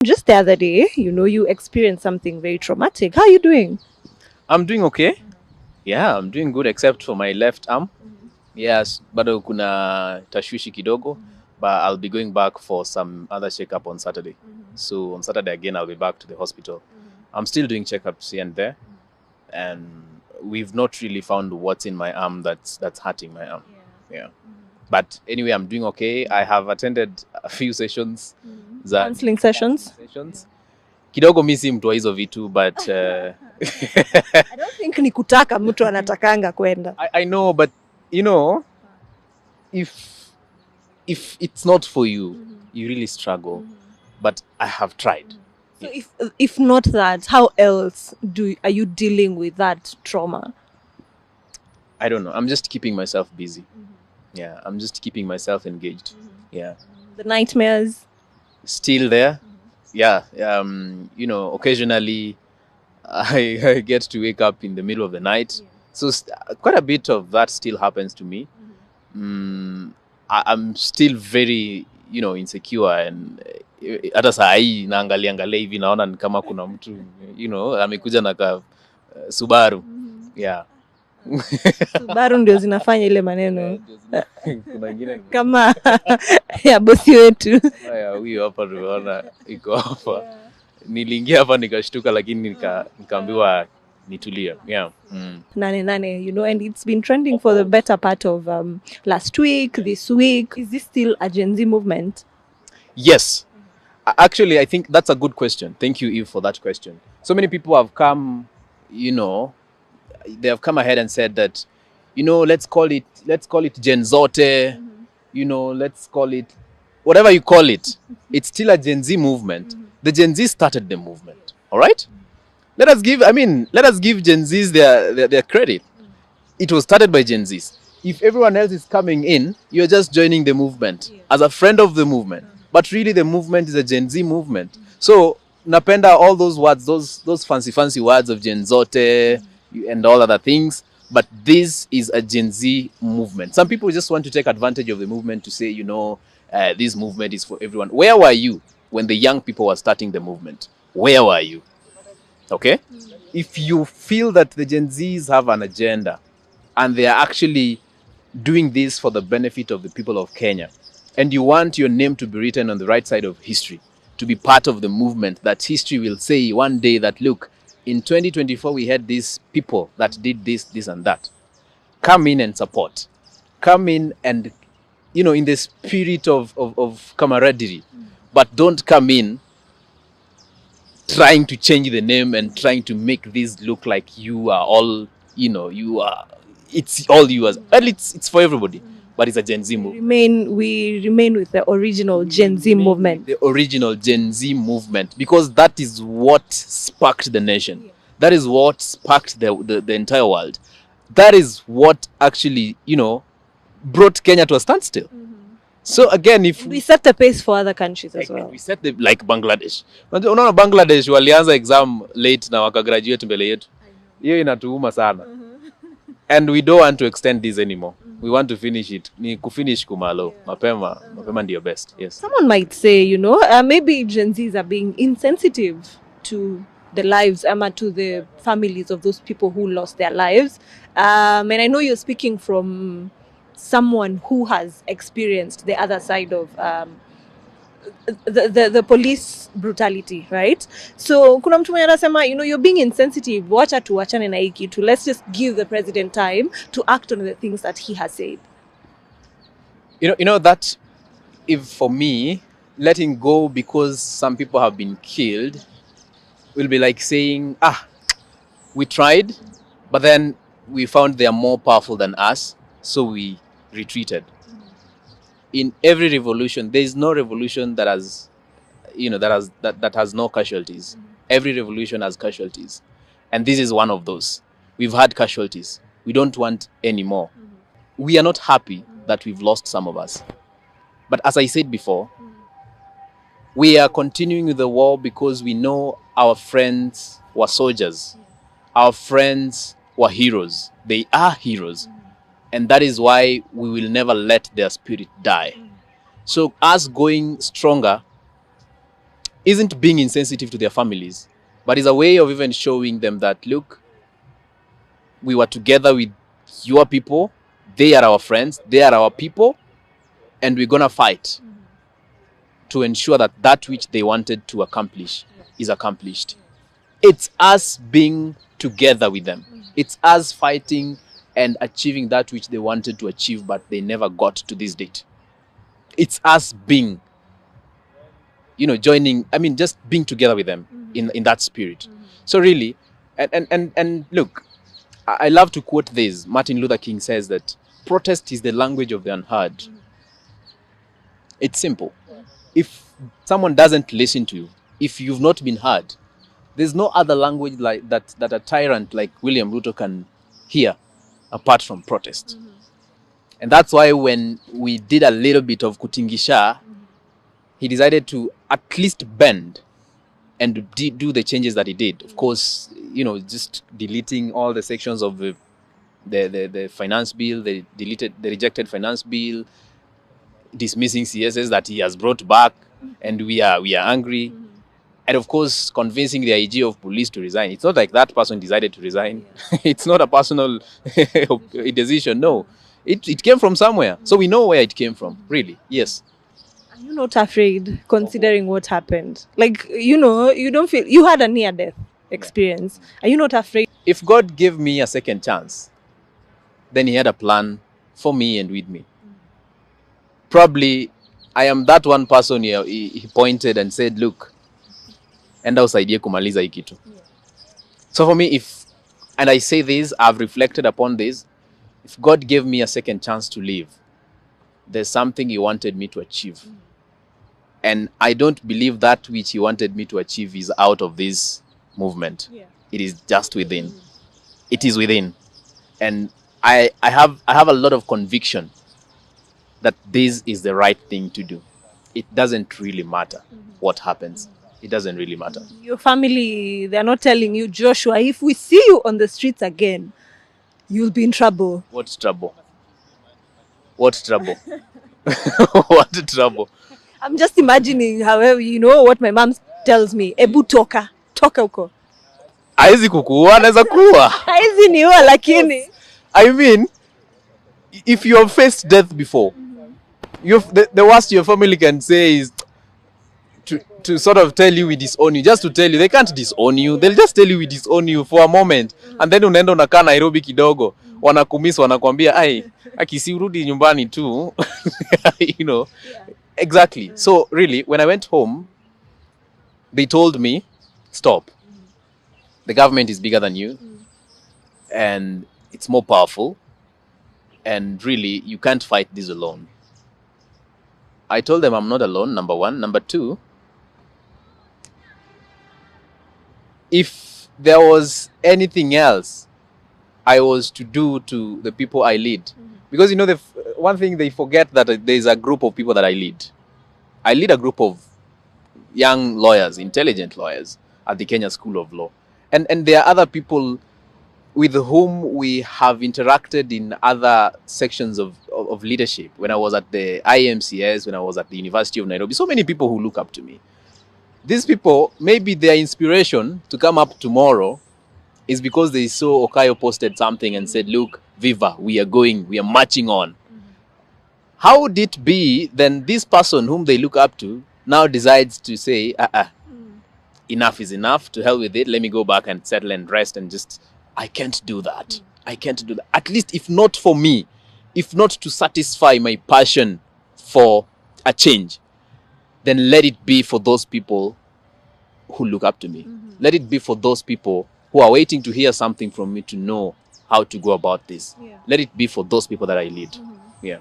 Just the other day, you experienced something very traumatic. How are you doing? I'm doing okay. Yeah, I'm doing good except for my left arm. Yes, bado kuna tashwishi kidogo, but I'll be going back for some other checkup on Saturday. So on Saturday again, I'll be back to the hospital. I'm still doing checkups here and there, and we've not really found what's in my arm that's hurting my arm. Yeah. But anyway, I'm doing okay. I have attended a few sessions. Counseling sessions? Sessions. Kidogo mi si mtu wa hizo vitu, but I don't think ni kutaka mtu anatakanga kwenda. I know, but if it's not for you, you really struggle. But I have tried. So if not that, how else are you dealing with that trauma? I don't know. I'm just keeping myself busy. Yeah, I'm just keeping myself engaged. Yeah. The nightmares? Still there. Yeah. Occasionally I get to wake up in the middle of the night. So quite a bit of that still happens to me. I'm still very, insecure, and hata saa hii naangalia hivi naona ni kama kuna mtu, amekuja na ka Subaru. Yeah. Subaru ndio zinafanya ile maneno. Kuna wengine Kama ya bosi wetu. haya, huyo hapa tunaona iko hapa. Niliingia hapa nikashtuka, lakini nikaambiwa nitulia. Yeah. Nane, and it's been trending for the better part of last week, this week. Is this still a Gen Z movement? Yes. Actually, I think that's a good question. Thank you, Eve, for that question. So many people have come, they have come ahead and said that, let's call it Gen Zote, let's call it whatever you call it. It's still a Gen Z movement. The Gen Z started the movement. All right? Let us give Gen Zs their credit. It was started by Gen Zs. If everyone else is coming in, you're just joining the movement as a friend of the movement. But really, the movement is a Gen Z movement. So napenda all those words, those fancy words of Gen Zote and all other things. But this is a Gen Z movement. Some people just want to take advantage of the movement to say, this movement is for everyone. Where were you when the young people were starting the movement? Where were you? Okay? If you feel that the Gen Zs have an agenda and they are actually doing this for the benefit of the people of Kenya, and you want your name to be written on the right side of history, to be part of the movement, that history will say one day that, look, in 2024 we had these people that did this and that. Come in and support. Come in and, in the spirit of camaraderie. But don't come in trying to change the name and trying to make this look like you are all, it's all you as well. It's for everybody, but it's a Gen Z movement. We remain with the original Gen Z movement. The original Gen Z movement, because that is what sparked the nation. That is what sparked the entire world. That is what actually, brought Kenya to a standstill. So again, if we set the pace for other countries as well. We set like Bangladesh. Unaona Bangladesh walianza exam late na wakagraduate mbele yetu. Hiyo inatuuma sana. And we don't want to extend this anymore. We want to finish it. Ni kufinish kumalo. Mapema ndio best. Yes. Someone might say, maybe Gen Zs are being insensitive to the lives, to the families of those people who lost their lives. And I know you're speaking from someone who has experienced the other side of the police brutality, right? So kuna mtu mwenye anasema, you're being insensitive, wacha tuachane na hiki tu, let's just give the president time to act on the things that he has said. That if for me, letting go because some people have been killed will be like saying, we tried, but then we found they are more powerful than us, so we retreated. In every revolution, there is no revolution that has, that has no casualties. Every revolution has casualties, and this is one of those. We've had casualties. We don't want any more. We are not happy that we've lost some of us, but as I said before, we are continuing with the war because we know our friends were soldiers. Our friends were heroes. They are heroes. And that is why we will never let their spirit die. So us going stronger isn't being insensitive to their families, but is a way of even showing them that, look, we were together with your people, they are our friends, they are our people, and we're going to fight to ensure that that which they wanted to accomplish is accomplished. It's us being together with them. It's us fighting and achieving that which they wanted to achieve, but they never got to this date. It's us being, joining, just being together with them in that spirit. So really, and look, I love to quote this. Martin Luther King says that protest is the language of the unheard. It's simple. If someone doesn't listen to you, if you've not been heard, there's no other language like that a tyrant like William Ruto can hear apart from protest. And that's why when we did a little bit of kutingisha, he decided to at least bend and do the changes that he did. Of course, just deleting all the sections of the finance bill, the rejected finance bill, dismissing CSS that he has brought back, and we are angry. And of course, convincing the IG of police to resign. It's not like that person decided to resign. It's not a personal decision. No, it came from somewhere. So we know where it came from, really. Yes. Are you not afraid, considering what happened? Like, you don't feel, you had a near-death experience. Are you not afraid? If God gave me a second chance, then he had a plan for me and with me. Probably, I am that one person he pointed and said, look, enda usaidie kumaliza hii kitu. So for me, and I say this, I've reflected upon this, if God gave me a second chance to live, there's something he wanted me to achieve. And I don't believe that which he wanted me to achieve is out of this movement. It is just within. It is within. And I have a lot of conviction that this is the right thing to do. It doesn't really matter what happens. It doesn't really matter. Your family, they're not telling you, Joshua, if we see you on the streets again, you'll be in trouble. What trouble? What trouble? What trouble? I'm just imagining, however, what my mom tells me. Ebu toka uko. Haizi kukuua, anaweza kuua. Haizi niua lakini. I mean, if you have faced death before, the worst your family can say is to sort of tell you we disown you, just to tell you. They can't disown you. They'll just tell you we disown you for a moment. And then unaenda unakaa Nairobi kidogo, wanakumisi, wanakwambia, ai, akisi urudi nyumbani tu. Exactly. So really, when I went home, they told me, stop. The government is bigger than you. And it's more powerful. And really, you can't fight this alone. I told them I'm not alone, number one. Number two, if there was anything else I was to do to the people I lead, because the one thing they forget, that there's a group of people that I lead. I lead a group of young lawyers, intelligent lawyers at the Kenya School of Law. And there are other people with whom we have interacted in other sections of leadership. When I was at the IMCS, when I was at the University of Nairobi, so many people who look up to me. These people, maybe their inspiration to come up tomorrow is because they saw Okeyo posted something and said, look, Viva, we are marching on. How would it be then this person whom they look up to now decides to say, enough is enough, to hell with it, let me go back and settle and rest and just, I can't do that. I can't do that. At least if not for me, if not to satisfy my passion for a change, then let it be for those people who look up to me. Let it be for those people who are waiting to hear something from me to know how to go about this. Let it be for those people that I lead. Yeah.